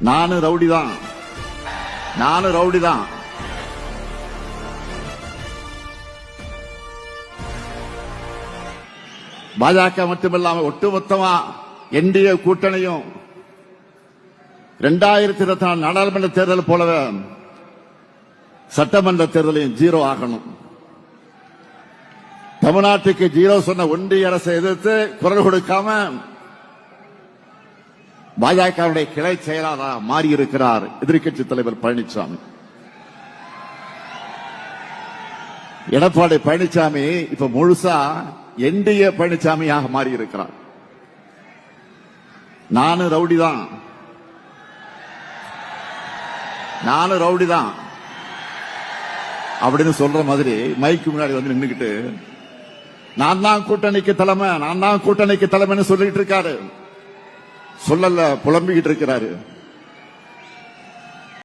நானும் ரவுடி தான், நானும் ரவுடி தான். பாஜக மட்டுமில்லாம ஒட்டுமொத்தமா என்டிஏ கூட்டணியும் 2024 நாடாளுமன்ற தேர்தல் போலவே சட்டமன்ற தேர்தலையும் ஜீரோ ஆகணும். தமிழ்நாட்டுக்கு ஜீரோ சொன்ன ஒன்றிய அரசை எதிர்த்து குரல் கொடுக்காம பாஜகவுடைய கிளை செயலாளராக மாறியிருக்கிறார் எதிர்க்கட்சி தலைவர் பழனிசாமி. எடப்பாடி பழனிசாமி இப்ப முழுசா என்டிஏ பழனிசாமியாக மாறியிருக்கிறார். நானும் ரவுடி தான், நானும் ரவுடி தான் அப்படின்னு சொல்ற மாதிரி மைக்கு முன்னாடி வந்து நின்னுக்கிட்டு நான் தான் கூட்டணிக்கு தலைமை, நான் தான் கூட்டணிக்கு தலைமைன்னு சொல்லிட்டு இருக்காரு. சொல்லல, புலம்பிக்கிட்டு இருக்கிறாரு.